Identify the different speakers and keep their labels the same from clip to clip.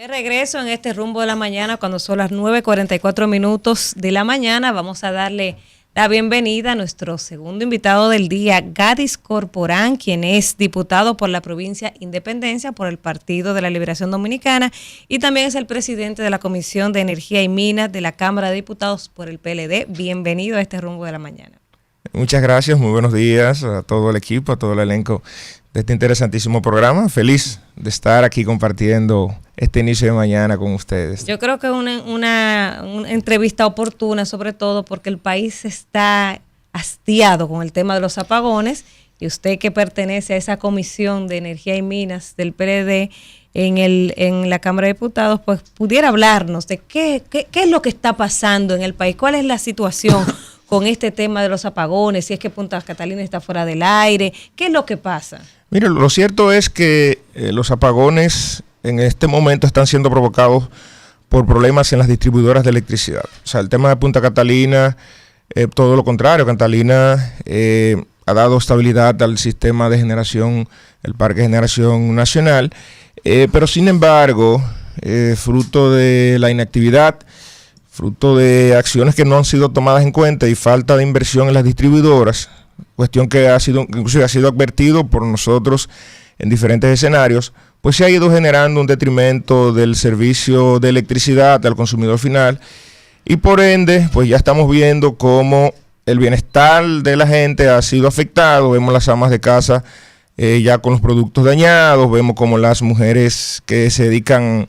Speaker 1: De regreso en este rumbo de la mañana, cuando son las 9:44 de la mañana, vamos a darle la bienvenida a nuestro segundo invitado del día, Gadis Corporán, quien es diputado por la provincia Independencia por el Partido de la Liberación Dominicana y también es el presidente de la Comisión de Energía y Minas de la Cámara de Diputados por el PLD. Bienvenido a este rumbo de la mañana.
Speaker 2: Muchas gracias, muy buenos días a todo el equipo, a todo el elenco de este interesantísimo programa. Feliz de estar aquí compartiendo este inicio de mañana con ustedes.
Speaker 1: Yo creo que es una entrevista oportuna, sobre todo porque el país está hastiado con el tema de los apagones y usted que pertenece a esa Comisión de Energía y Minas del PLD en la Cámara de Diputados, pues pudiera hablarnos de qué es lo que está pasando en el país, cuál es la situación con este tema de los apagones, si es que Punta Catalina está fuera del aire, ¿qué es lo que pasa?
Speaker 2: Mire, lo cierto es que los apagones en este momento están siendo provocados por problemas en las distribuidoras de electricidad. O sea, el tema de Punta Catalina, todo lo contrario, Catalina ha dado estabilidad al sistema de generación, el Parque de Generación Nacional, pero sin embargo, fruto de la inactividad, fruto de acciones que no han sido tomadas en cuenta y falta de inversión en las distribuidoras, cuestión que inclusive ha sido advertido por nosotros en diferentes escenarios, pues se ha ido generando un detrimento del servicio de electricidad al consumidor final y por ende, pues ya estamos viendo cómo el bienestar de la gente ha sido afectado. Vemos las amas de casa ya con los productos dañados, vemos como las mujeres que se dedican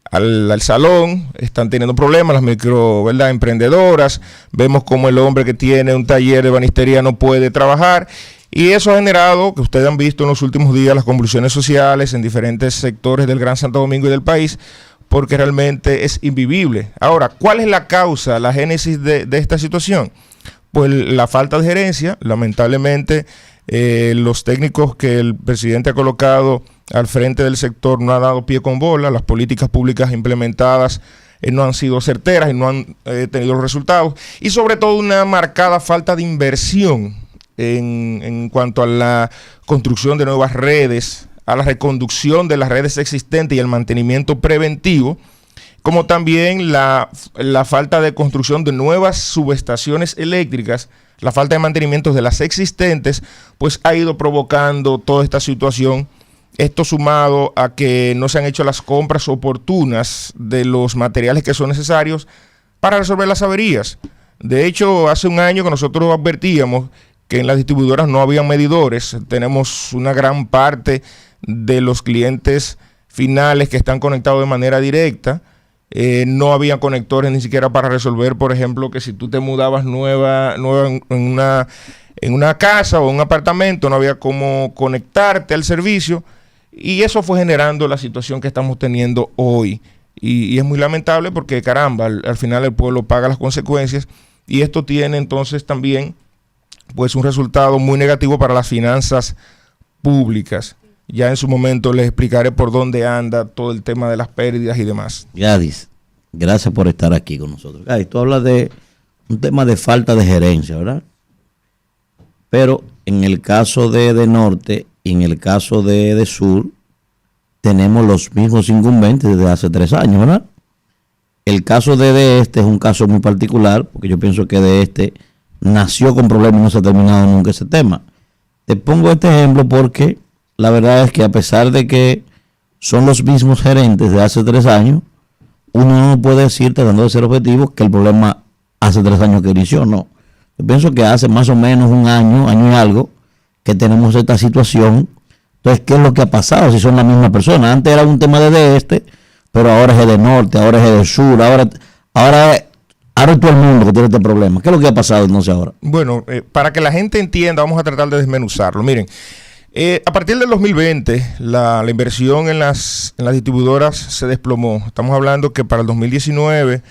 Speaker 2: al salón están teniendo problemas, las emprendedoras, vemos como el hombre que tiene un taller de ebanistería no puede trabajar y eso ha generado, que ustedes han visto en los últimos días, las convulsiones sociales en diferentes sectores del Gran Santo Domingo y del país, porque realmente es invivible. Ahora, ¿cuál es la causa, la génesis de esta situación? Pues la falta de gerencia, lamentablemente los técnicos que el presidente ha colocado al frente del sector no ha dado pie con bola, las políticas públicas implementadas no han sido certeras y no han tenido los resultados, y sobre todo una marcada falta de inversión en cuanto a la construcción de nuevas redes, a la reconducción de las redes existentes y el mantenimiento preventivo, como también la falta de construcción de nuevas subestaciones eléctricas, la falta de mantenimiento de las existentes, pues ha ido provocando toda esta situación. Esto sumado a que no se han hecho las compras oportunas de los materiales que son necesarios para resolver las averías. De hecho, hace un año que nosotros advertíamos que en las distribuidoras no había medidores. Tenemos una gran parte de los clientes finales que están conectados de manera directa. No había conectores ni siquiera para resolver, por ejemplo, que si tú te mudabas nueva en una casa o un apartamento, no había cómo conectarte al servicio. Y eso fue generando la situación que estamos teniendo hoy. Y es muy lamentable porque, caramba, al final el pueblo paga las consecuencias. Y esto tiene entonces también pues un resultado muy negativo para las finanzas públicas. Ya en su momento les explicaré por dónde anda todo el tema de las pérdidas y demás.
Speaker 3: Gadis, gracias por estar aquí con nosotros. Gadis, tú hablas de un tema de falta de gerencia, ¿verdad? Pero en el caso de Norte y en el caso de Sur, tenemos los mismos incumbentes desde hace 3 años, ¿verdad? El caso de Este es un caso muy particular, porque yo pienso que de Este nació con problemas y no se ha terminado nunca ese tema. Te pongo este ejemplo porque la verdad es que a pesar de que son los mismos gerentes de hace 3 años, uno no puede decir, tratando de ser objetivo, que el problema hace 3 años que inició, no. Yo pienso que hace más o menos un año y algo, que tenemos esta situación. Entonces, ¿qué es lo que ha pasado? Si son la misma persona. Antes era un tema de Este, pero ahora es de Norte, ahora es de Sur, ahora es todo el mundo que tiene este problema. ¿Qué es lo que ha pasado entonces ahora?
Speaker 2: Bueno, para que la gente entienda, vamos a tratar de desmenuzarlo. Miren, a partir del 2020, la inversión en las distribuidoras se desplomó. Estamos hablando que para el 2019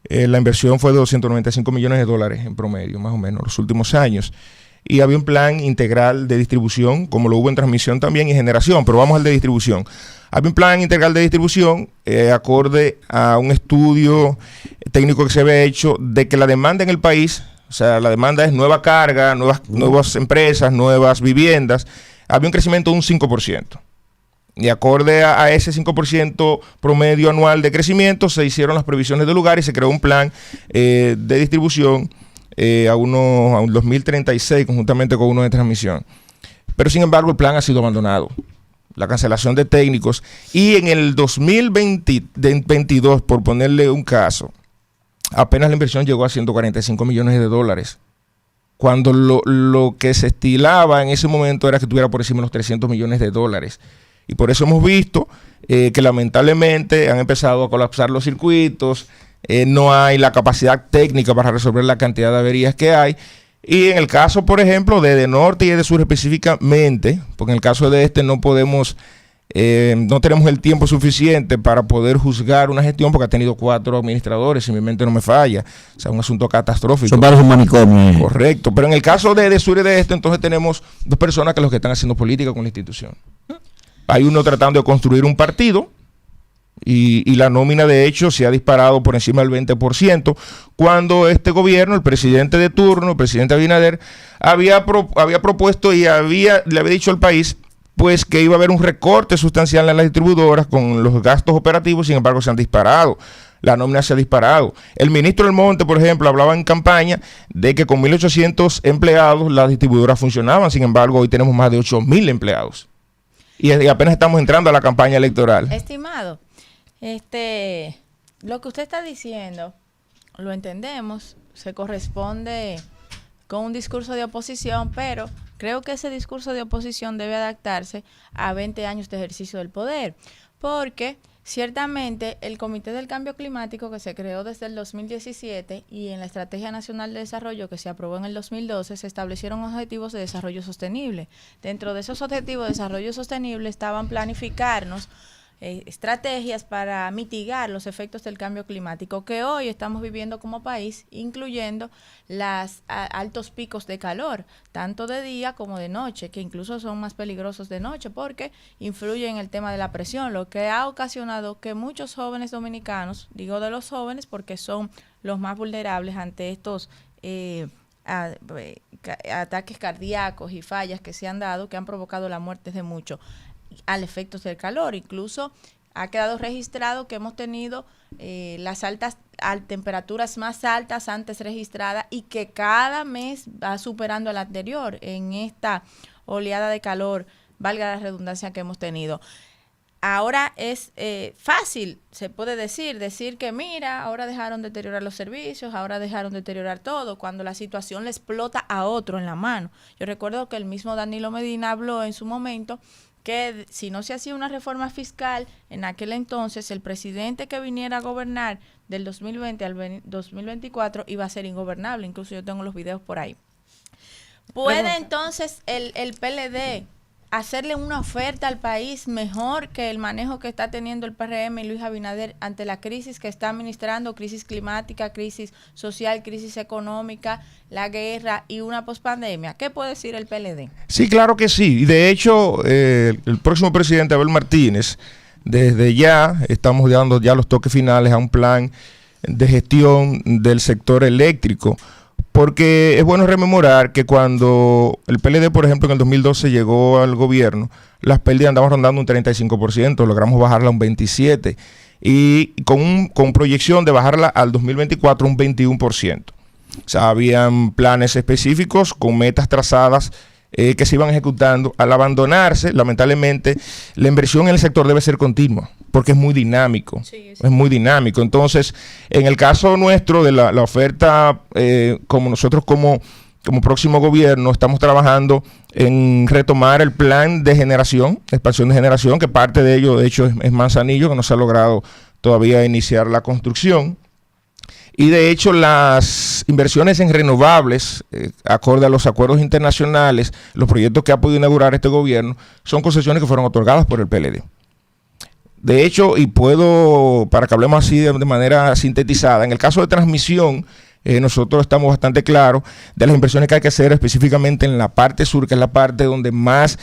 Speaker 2: la inversión fue de $295 millones en promedio, más o menos, los últimos años. Y había un plan integral de distribución, como lo hubo en transmisión también y generación, pero vamos al de distribución. Había un plan integral de distribución acorde a un estudio técnico que se había hecho de que la demanda en el país, o sea, la demanda es nueva carga, nuevas empresas, nuevas viviendas, había un crecimiento de un 5%. Y acorde a ese 5% promedio anual de crecimiento, se hicieron las previsiones del lugar y se creó un plan de distribución a un 2036, conjuntamente con uno de transmisión. Pero sin embargo, el plan ha sido abandonado. La cancelación de técnicos. Y en el 2022, por ponerle un caso, apenas la inversión llegó a 145 millones de dólares. Cuando lo que se estilaba en ese momento era que tuviera por encima de los 300 millones de dólares. Y por eso hemos visto que lamentablemente han empezado a colapsar los circuitos, no hay la capacidad técnica para resolver la cantidad de averías que hay. Y en el caso, por ejemplo, de Edenorte y Edesur específicamente, porque en el caso de este no podemos, no tenemos el tiempo suficiente para poder juzgar una gestión porque ha tenido 4 administradores, si mi mente no me falla. O sea, un asunto catastrófico.
Speaker 3: Son varios manicomios.
Speaker 2: Correcto. Pero en el caso de Edesur y de este, entonces tenemos 2 personas que los que están haciendo política con la institución. Hay uno tratando de construir un partido. Y la nómina de hecho se ha disparado por encima del 20%, cuando este gobierno, el presidente de turno, el presidente Abinader, había propuesto y le había dicho al país pues que iba a haber un recorte sustancial en las distribuidoras con los gastos operativos. Sin embargo, se han disparado. La nómina se ha disparado. El ministro del Monte, por ejemplo, hablaba en campaña de que con 1.800 empleados las distribuidoras funcionaban. Sin embargo, hoy tenemos más de 8.000 empleados. Y apenas estamos entrando a la campaña electoral.
Speaker 4: Estimado, lo que usted está diciendo, lo entendemos, se corresponde con un discurso de oposición, pero creo que ese discurso de oposición debe adaptarse a 20 años de ejercicio del poder, porque ciertamente el Comité del Cambio Climático, que se creó desde el 2017, y en la Estrategia Nacional de Desarrollo, que se aprobó en el 2012, se establecieron objetivos de desarrollo sostenible. Dentro de esos objetivos de desarrollo sostenible estaban planificarnos estrategias para mitigar los efectos del cambio climático que hoy estamos viviendo como país, incluyendo los altos picos de calor, tanto de día como de noche, que incluso son más peligrosos de noche porque influyen en el tema de la presión, lo que ha ocasionado que muchos jóvenes dominicanos, digo de los jóvenes porque son los más vulnerables ante estos ataques cardíacos y fallas que se han dado, que han provocado la muerte de muchos al efectos del calor. Incluso ha quedado registrado que hemos tenido las temperaturas más altas antes registradas y que cada mes va superando al anterior en esta oleada de calor, valga la redundancia, que hemos tenido. Ahora es fácil, se puede decir que mira, ahora dejaron de deteriorar los servicios, ahora dejaron de deteriorar todo, cuando la situación le explota a otro en la mano. Yo recuerdo que el mismo Danilo Medina habló en su momento que si no se hacía una reforma fiscal, en aquel entonces el presidente que viniera a gobernar del 2020 al 2024 iba a ser ingobernable. Incluso yo tengo los videos por ahí. ¿Puede entonces el PLD hacerle una oferta al país mejor que el manejo que está teniendo el PRM y Luis Abinader ante la crisis que está administrando, crisis climática, crisis social, crisis económica, la guerra y una pospandemia? ¿Qué puede decir el PLD?
Speaker 2: Sí, claro que sí. Y de hecho, el próximo presidente, Abel Martínez, desde ya estamos dando ya los toques finales a un plan de gestión del sector eléctrico. Porque es bueno rememorar que cuando el PLD, por ejemplo, en el 2012 llegó al gobierno, las pérdidas andaban rondando un 35%, logramos bajarla a un 27%, y con proyección de bajarla al 2024 un 21%. O sea, habían planes específicos con metas trazadas que se iban ejecutando. Al abandonarse, lamentablemente, la inversión en el sector debe ser continua, porque es muy dinámico. Sí. Es muy dinámico. Entonces, en el caso nuestro de la oferta, como nosotros como próximo gobierno, estamos trabajando en retomar el plan de generación, expansión de generación, que parte de ello, de hecho, es Manzanillo, que no se ha logrado todavía iniciar la construcción. Y de hecho las inversiones en renovables, acorde a los acuerdos internacionales, los proyectos que ha podido inaugurar este gobierno, son concesiones que fueron otorgadas por el PLD. De hecho, y puedo, para que hablemos así de manera sintetizada, en el caso de transmisión, nosotros estamos bastante claros de las inversiones que hay que hacer específicamente en la parte sur, que es la parte donde más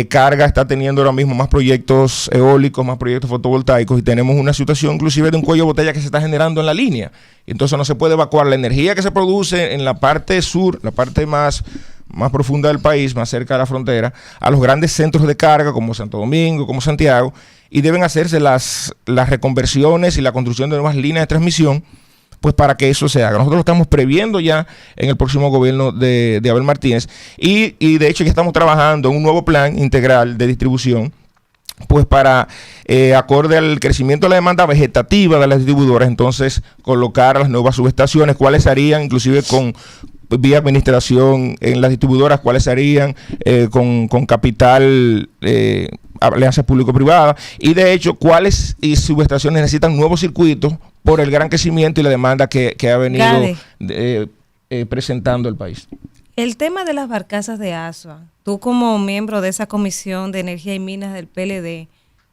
Speaker 2: carga está teniendo ahora mismo, más proyectos eólicos, más proyectos fotovoltaicos, y tenemos una situación inclusive de un cuello de botella que se está generando en la línea. Entonces no se puede evacuar la energía que se produce en la parte sur, la parte más más profunda del país, más cerca de la frontera, a los grandes centros de carga como Santo Domingo, como Santiago, y deben hacerse las reconversiones y la construcción de nuevas líneas de transmisión, pues para que eso se haga. Nosotros lo estamos previendo ya en el próximo gobierno de Abel Martínez y de hecho ya estamos trabajando en un nuevo plan integral de distribución, pues para, acorde al crecimiento de la demanda vegetativa de las distribuidoras, entonces colocar las nuevas subestaciones, cuáles harían, inclusive con vía administración en las distribuidoras, cuáles harían con capital, alianzas público-privadas, y de hecho cuáles subestaciones necesitan nuevos circuitos por el gran crecimiento y la demanda que ha venido presentando el país.
Speaker 1: El tema de las barcazas de Asua, tú como miembro de esa Comisión de Energía y Minas del PLD,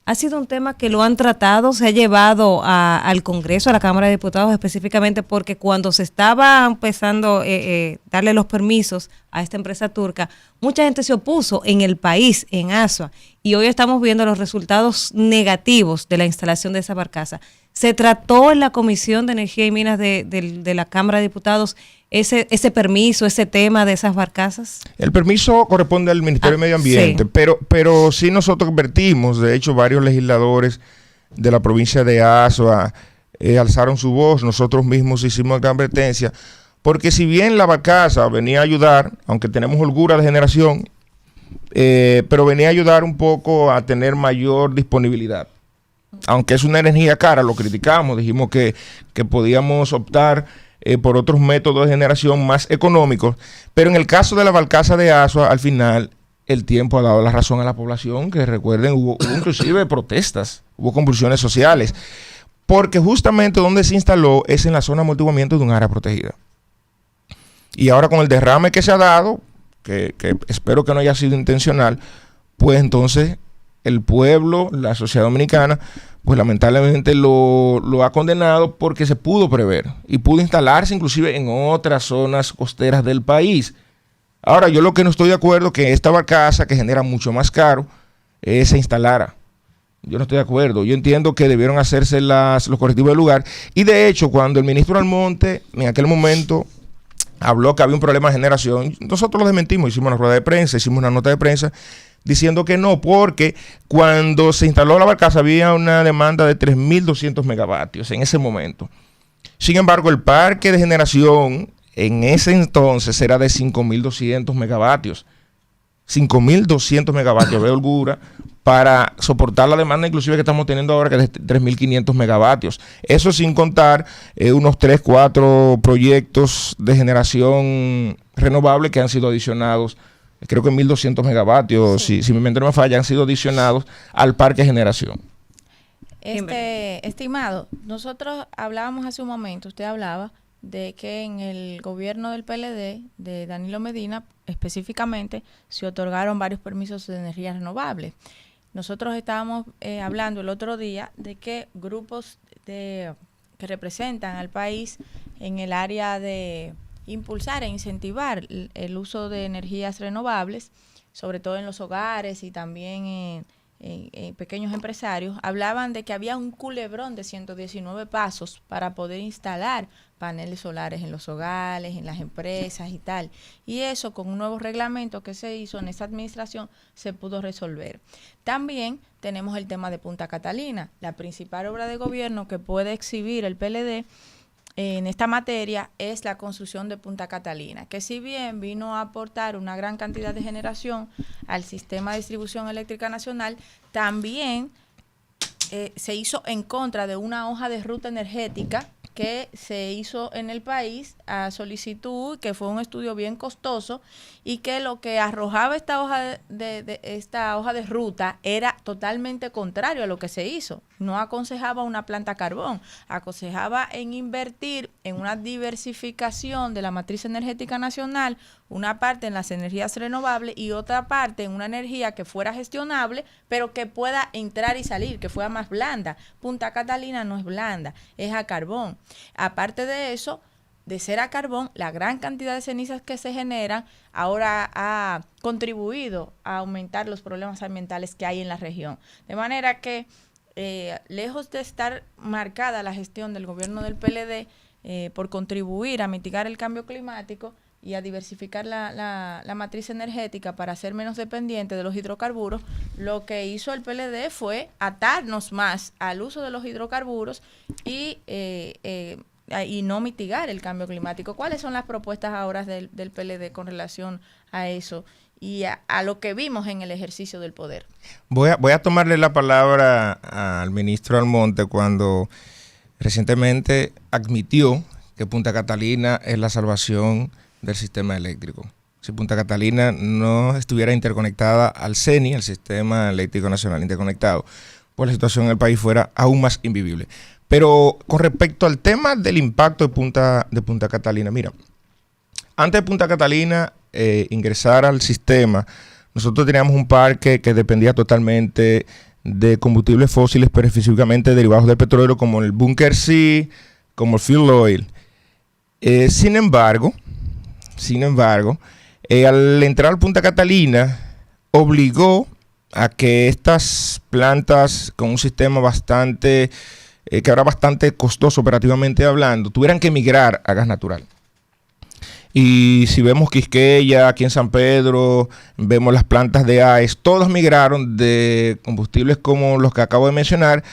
Speaker 1: ¿ha sido un tema que lo han tratado, se ha llevado al Congreso, a la Cámara de Diputados específicamente? Porque cuando se estaba empezando darle los permisos a esta empresa turca, mucha gente se opuso en el país, en Asua, y hoy estamos viendo los resultados negativos de la instalación de esa barcaza. ¿Se trató en la Comisión de Energía y Minas de la Cámara de Diputados ese permiso, ese tema de esas barcazas?
Speaker 2: El permiso corresponde al Ministerio de Medio Ambiente,
Speaker 1: sí.
Speaker 2: pero sí nosotros advertimos, de hecho varios legisladores de la provincia de Azua alzaron su voz, nosotros mismos hicimos gran advertencia, porque si bien la barcaza venía a ayudar, aunque tenemos holgura de generación, pero venía a ayudar un poco a tener mayor disponibilidad. Aunque es una energía cara, lo criticamos, dijimos que podíamos optar por otros métodos de generación más económicos, pero en el caso de la barcaza de Asua, al final el tiempo ha dado la razón a la población, que recuerden, hubo inclusive protestas, hubo convulsiones sociales, porque justamente donde se instaló es en la zona de amortiguamiento de un área protegida. Y ahora con el derrame que se ha dado, que espero que no haya sido intencional, pues entonces el pueblo, la sociedad dominicana, pues lamentablemente lo ha condenado porque se pudo prever y pudo instalarse inclusive en otras zonas costeras del país. Ahora, yo lo que no estoy de acuerdo es que esta barcaza, que genera mucho más caro, se instalara. Yo no estoy de acuerdo. Yo entiendo que debieron hacerse los correctivos del lugar. Y de hecho, cuando el ministro Almonte, en aquel momento, habló que había un problema de generación, nosotros lo desmentimos, hicimos una rueda de prensa, hicimos una nota de prensa, diciendo que no, porque cuando se instaló la barcaza había una demanda de 3.200 megavatios en ese momento. Sin embargo, el parque de generación en ese entonces era de 5.200 megavatios. 5.200 megavatios de holgura para soportar la demanda inclusive que estamos teniendo ahora, que es de 3.500 megavatios. Eso sin contar unos 3, 4 proyectos de generación renovable que han sido adicionados. Creo que 1.200 megavatios, sí. si mi mente no me falla, han sido adicionados al parque de generación.
Speaker 4: Estimado, nosotros hablábamos hace un momento, usted hablaba de que en el gobierno del PLD, de Danilo Medina, específicamente, se otorgaron varios permisos de energías renovables. Nosotros estábamos hablando el otro día de que grupos que representan al país en el área de impulsar e incentivar el uso de energías renovables, sobre todo en los hogares y también en pequeños empresarios, hablaban de que había un culebrón de 119 pasos para poder instalar paneles solares en los hogares, en las empresas y tal. Y eso, con un nuevo reglamento que se hizo en esta administración, se pudo resolver. También tenemos el tema de Punta Catalina, la principal obra de gobierno que puede exhibir el PLD en esta materia es la construcción de Punta Catalina, que si bien vino a aportar una gran cantidad de generación al sistema de distribución eléctrica nacional, también se hizo en contra de una hoja de ruta energética que se hizo en el país a solicitud, que fue un estudio bien costoso y que lo que arrojaba esta hoja de ruta era totalmente contrario a lo que se hizo. No aconsejaba una planta carbón, aconsejaba en invertir en una diversificación de la matriz energética nacional, una parte en las energías renovables y otra parte en una energía que fuera gestionable, pero que pueda entrar y salir, que fuera más blanda. Punta Catalina no es blanda, es a carbón. Aparte de eso, de ser a carbón, la gran cantidad de cenizas que se generan ahora ha contribuido a aumentar los problemas ambientales que hay en la región. De manera que, lejos de estar marcada la gestión del gobierno del PLD por contribuir a mitigar el cambio climático, y a diversificar la matriz energética para ser menos dependiente de los hidrocarburos, lo que hizo el PLD fue atarnos más al uso de los hidrocarburos y no mitigar el cambio climático. ¿Cuáles son las propuestas ahora del PLD con relación a eso y a lo que vimos en el ejercicio del poder?
Speaker 2: Voy a tomarle la palabra al ministro Almonte cuando recientemente admitió que Punta Catalina es la salvación del sistema eléctrico. Si Punta Catalina no estuviera interconectada al CENI, el Sistema Eléctrico Nacional Interconectado, pues la situación en el país fuera aún más invivible. Pero con respecto al tema del impacto de Punta Catalina, mira, antes de Punta Catalina ingresar al sistema, nosotros teníamos un parque que dependía totalmente de combustibles fósiles, pero específicamente derivados del petróleo, como el Bunker C, como el fuel oil. Sin embargo, al entrar a Punta Catalina, obligó a que estas plantas con un sistema bastante, que era bastante costoso operativamente hablando, tuvieran que migrar a gas natural. Y si vemos Quisqueya, aquí en San Pedro, vemos las plantas de AES, todas migraron de combustibles como los que acabo de mencionar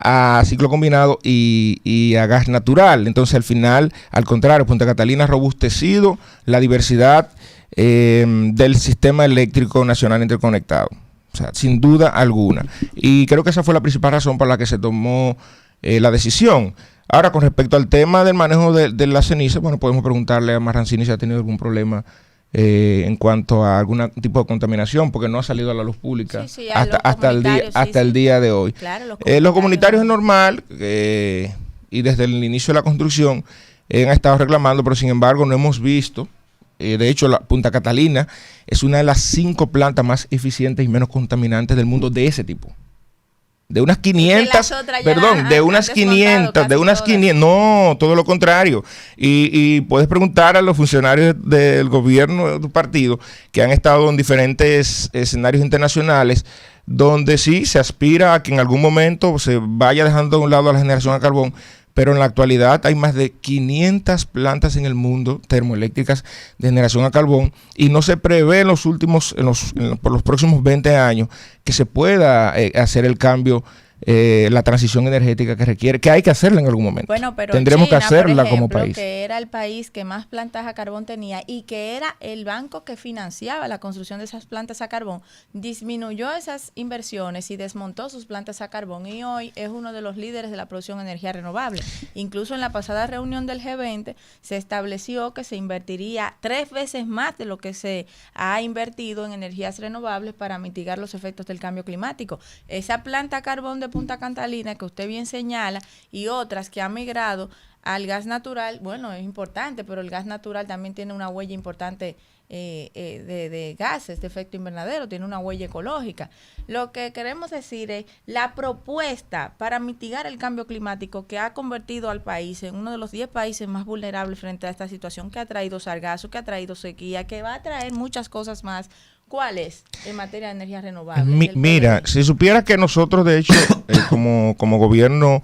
Speaker 2: a ciclo combinado y a gas natural. Entonces, al final, al contrario, Punta Catalina ha robustecido la diversidad del sistema eléctrico nacional interconectado. O sea, sin duda alguna. Y creo que esa fue la principal razón por la que se tomó la decisión. Ahora, con respecto al tema del manejo de la ceniza, bueno, podemos preguntarle a Marrancini si ha tenido algún problema en cuanto a algún tipo de contaminación, porque no ha salido a la luz pública hasta el día de hoy.
Speaker 4: Claro,
Speaker 2: los comunitarios es normal, y desde el inicio de la construcción han estado reclamando, pero sin embargo no hemos visto. De hecho, la Punta Catalina es una de las 5 plantas más eficientes y menos contaminantes del mundo de ese tipo. De unas 500, no, todo lo contrario. Y puedes preguntar a los funcionarios del gobierno de tu partido que han estado en diferentes escenarios internacionales donde sí se aspira a que en algún momento se vaya dejando de un lado la generación a carbón, pero en la actualidad hay más de 500 plantas en el mundo termoeléctricas de generación a carbón y no se prevé por los próximos 20 años que se pueda hacer el cambio, la transición energética que requiere, que hay que hacerla en algún momento.
Speaker 4: Bueno, pero
Speaker 2: tendremos
Speaker 4: China,
Speaker 2: que hacerla,
Speaker 4: por ejemplo,
Speaker 2: como país.
Speaker 4: Que era el país que más plantas a carbón tenía y que era el banco que financiaba la construcción de esas plantas a carbón, disminuyó esas inversiones y desmontó sus plantas a carbón y hoy es uno de los líderes de la producción de energía renovable. Incluso en la pasada reunión del G20 se estableció que se invertiría 3 veces más de lo que se ha invertido en energías renovables para mitigar los efectos del cambio climático. Esa planta a carbón de Punta Catalina que usted bien señala y otras que han migrado al gas natural, bueno, es importante, pero el gas natural también tiene una huella importante de gases de efecto invernadero, tiene una huella ecológica. Lo que queremos decir es la propuesta para mitigar el cambio climático que ha convertido al país en uno de los 10 países más vulnerables frente a esta situación, que ha traído sargazo, que ha traído sequía, que va a traer muchas cosas más. ¿Cuál es en materia de energía renovable?
Speaker 2: Mira, si supiera que nosotros, de hecho, como gobierno,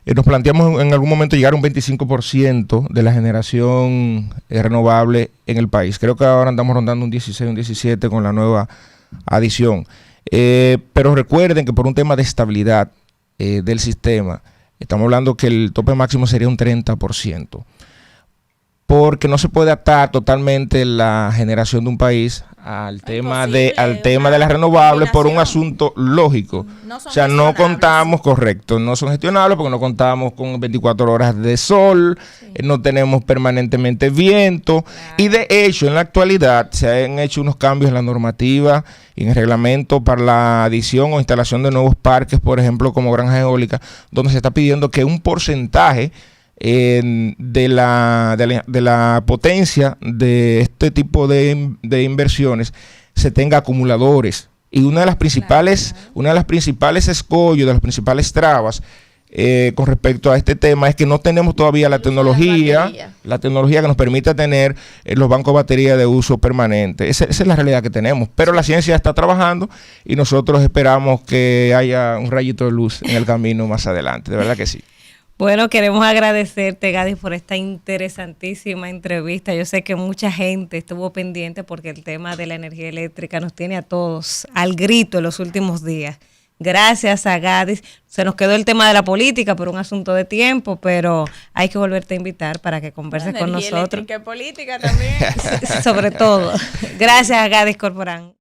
Speaker 2: nos planteamos en algún momento llegar a un 25% de la generación renovable en el país. Creo que ahora andamos rondando un 16, un 17 con la nueva adición. Pero recuerden que por un tema de estabilidad del sistema, estamos hablando que el tope máximo sería un 30%. Porque no se puede atar totalmente la generación de un país al tema de las renovables por un asunto lógico. O sea, no contamos, correcto, no son gestionables porque no contamos con 24 horas de sol, no tenemos permanentemente viento, y de hecho en la actualidad se han hecho unos cambios en la normativa y en el reglamento para la adición o instalación de nuevos parques, por ejemplo, como granjas eólicas, donde se está pidiendo que un porcentaje de la potencia de este tipo de inversiones se tenga acumuladores. Y una de las principales escollos, de las principales trabas con respecto a este tema es que no tenemos todavía la tecnología que nos permita tener los bancos de batería de uso permanente. Esa es la realidad que tenemos, pero la ciencia está trabajando y nosotros esperamos que haya un rayito de luz en el camino más adelante, de verdad que sí.
Speaker 1: Bueno, queremos agradecerte, Gadis, por esta interesantísima entrevista. Yo sé que mucha gente estuvo pendiente porque el tema de la energía eléctrica nos tiene a todos al grito en los últimos días. Gracias a Gadis. Se nos quedó el tema de la política por un asunto de tiempo, pero hay que volverte a invitar para que converses con nosotros.
Speaker 4: Energía política también.
Speaker 1: Sobre todo. Gracias a Gadis Corporán.